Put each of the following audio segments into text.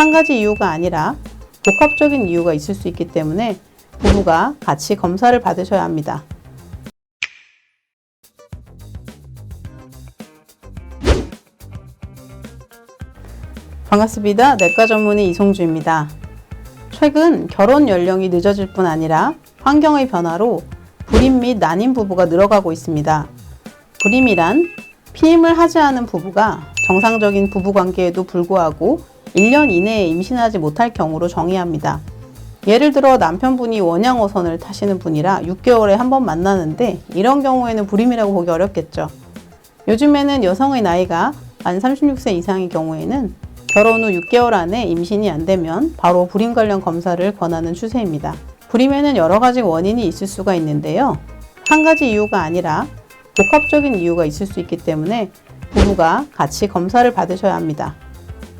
한 가지 이유가 아니라 복합적인 이유가 있을 수 있기 때문에 부부가 같이 검사를 받으셔야 합니다. 반갑습니다. 내과 전문의 이송주입니다. 최근 결혼 연령이 늦어질 뿐 아니라 환경의 변화로 불임 및 난임 부부가 늘어가고 있습니다. 불임이란 피임을 하지 않은 부부가 정상적인 부부관계에도 불구하고 1년 이내에 임신하지 못할 경우로 정의합니다. 예를 들어 남편분이 원양어선을 타시는 분이라 6개월에 한 번 만나는데 이런 경우에는 불임이라고 보기 어렵겠죠. 요즘에는 여성의 나이가 만 36세 이상의 경우에는 결혼 후 6개월 안에 임신이 안 되면 바로 불임 관련 검사를 권하는 추세입니다. 불임에는 여러 가지 원인이 있을 수가 있는데요. 한 가지 이유가 아니라 복합적인 이유가 있을 수 있기 때문에 부부가 같이 검사를 받으셔야 합니다.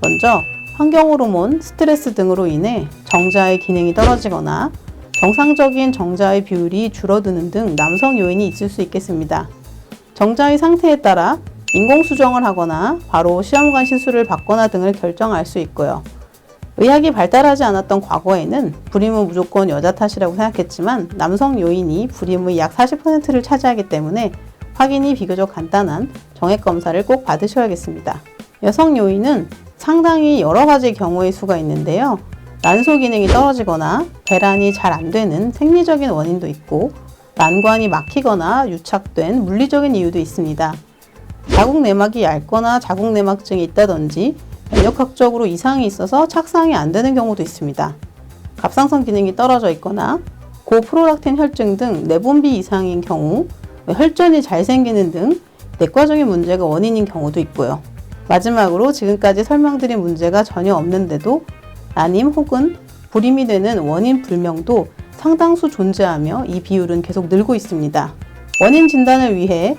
먼저 환경호르몬, 스트레스 등으로 인해 정자의 기능이 떨어지거나 정상적인 정자의 비율이 줄어드는 등 남성 요인이 있을 수 있겠습니다. 정자의 상태에 따라 인공수정을 하거나 바로 시험관 시술을 받거나 등을 결정할 수 있고요. 의학이 발달하지 않았던 과거에는 불임은 무조건 여자 탓이라고 생각했지만 남성 요인이 불임의 약 40%를 차지하기 때문에 확인이 비교적 간단한 정액검사를 꼭 받으셔야겠습니다. 여성 요인은 상당히 여러 가지 경우의 수가 있는데요. 난소 기능이 떨어지거나 배란이 잘 안 되는 생리적인 원인도 있고 난관이 막히거나 유착된 물리적인 이유도 있습니다. 자궁내막이 얇거나 자궁내막증이 있다든지 면역학적으로 이상이 있어서 착상이 안 되는 경우도 있습니다. 갑상선 기능이 떨어져 있거나 고프롤락틴 혈증 등 내분비 이상인 경우, 혈전이 잘 생기는 등 내과적인 문제가 원인인 경우도 있고요. 마지막으로 지금까지 설명드린 문제가 전혀 없는데도 난임 혹은 불임이 되는 원인 불명도 상당수 존재하며 이 비율은 계속 늘고 있습니다. 원인 진단을 위해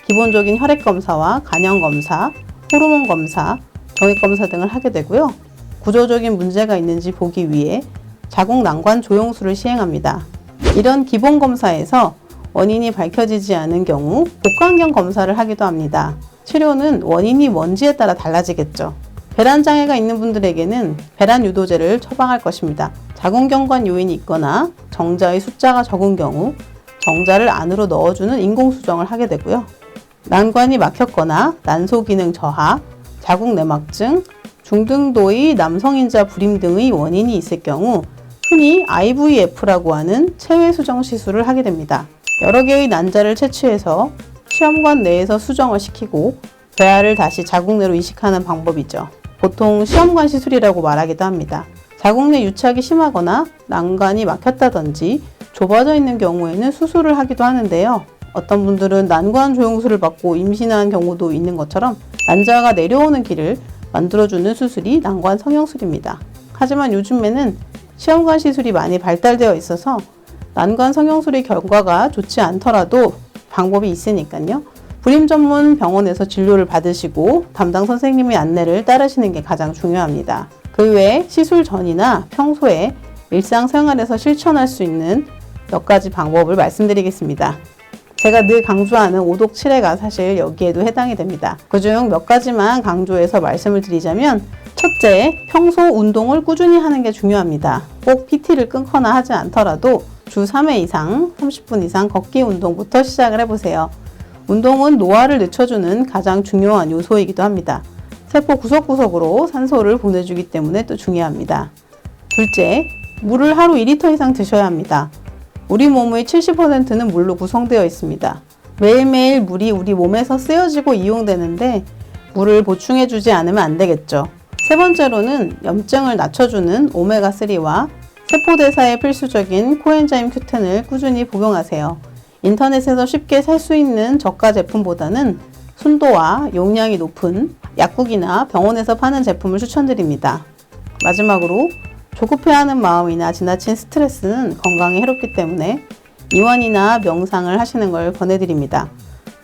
기본적인 혈액검사와 간염검사, 호르몬검사, 정액검사 등을 하게 되고요. 구조적인 문제가 있는지 보기 위해 자궁난관 조영술을 시행합니다. 이런 기본검사에서 원인이 밝혀지지 않은 경우 복강경 검사를 하기도 합니다. 치료는 원인이 뭔지에 따라 달라지겠죠. 배란장애가 있는 분들에게는 배란 유도제를 처방할 것입니다. 자궁경관 요인이 있거나 정자의 숫자가 적은 경우 정자를 안으로 넣어주는 인공수정을 하게 되고요. 난관이 막혔거나 난소 기능 저하, 자궁내막증, 중등도의 남성인자 불임 등의 원인이 있을 경우 흔히 IVF라고 하는 체외 수정 시술을 하게 됩니다. 여러 개의 난자를 채취해서 시험관 내에서 수정을 시키고 배아를 다시 자궁 내로 이식하는 방법이죠. 보통 시험관 시술이라고 말하기도 합니다. 자궁 내 유착이 심하거나 난관이 막혔다든지 좁아져 있는 경우에는 수술을 하기도 하는데요. 어떤 분들은 난관 조영술을 받고 임신한 경우도 있는 것처럼 난자가 내려오는 길을 만들어주는 수술이 난관 성형술입니다. 하지만 요즘에는 시험관 시술이 많이 발달되어 있어서 난관 성형술의 결과가 좋지 않더라도 방법이 있으니까요. 불임 전문 병원에서 진료를 받으시고 담당 선생님의 안내를 따르시는 게 가장 중요합니다. 그 외에 시술 전이나 평소에 일상생활에서 실천할 수 있는 몇 가지 방법을 말씀드리겠습니다. 제가 늘 강조하는 5독 7해가 사실 여기에도 해당이 됩니다. 그중 몇 가지만 강조해서 말씀을 드리자면 첫째, 평소 운동을 꾸준히 하는 게 중요합니다. 꼭 PT를 끊거나 하지 않더라도 주 3회 이상 30분 이상 걷기 운동부터 시작을 해보세요. 운동은 노화를 늦춰주는 가장 중요한 요소이기도 합니다. 세포 구석구석으로 산소를 보내주기 때문에 또 중요합니다. 둘째, 물을 하루 2리터 이상 드셔야 합니다. 우리 몸의 70%는 물로 구성되어 있습니다. 매일매일 물이 우리 몸에서 쓰여지고 이용되는데 물을 보충해주지 않으면 안 되겠죠. 세 번째로는 염증을 낮춰주는 오메가3와 세포대사에 필수적인 코엔자임 Q10을 꾸준히 복용하세요. 인터넷에서 쉽게 살 수 있는 저가 제품보다는 순도와 용량이 높은 약국이나 병원에서 파는 제품을 추천드립니다. 마지막으로 조급해하는 마음이나 지나친 스트레스는 건강에 해롭기 때문에 이완이나 명상을 하시는 걸 권해드립니다.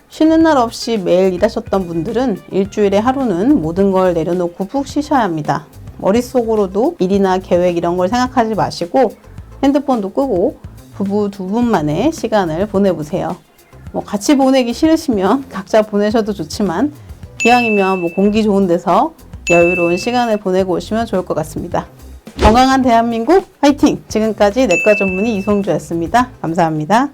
쉬는 날 없이 매일 일하셨던 분들은 일주일에 하루는 모든 걸 내려놓고 푹 쉬셔야 합니다. 머릿속으로도 일이나 계획 이런 걸 생각하지 마시고 핸드폰도 끄고 부부 두 분만의 시간을 보내보세요. 같이 보내기 싫으시면 각자 보내셔도 좋지만 기왕이면 공기 좋은 데서 여유로운 시간을 보내고 오시면 좋을 것 같습니다. 건강한 대한민국 화이팅! 지금까지 내과 전문의 이송주였습니다. 감사합니다.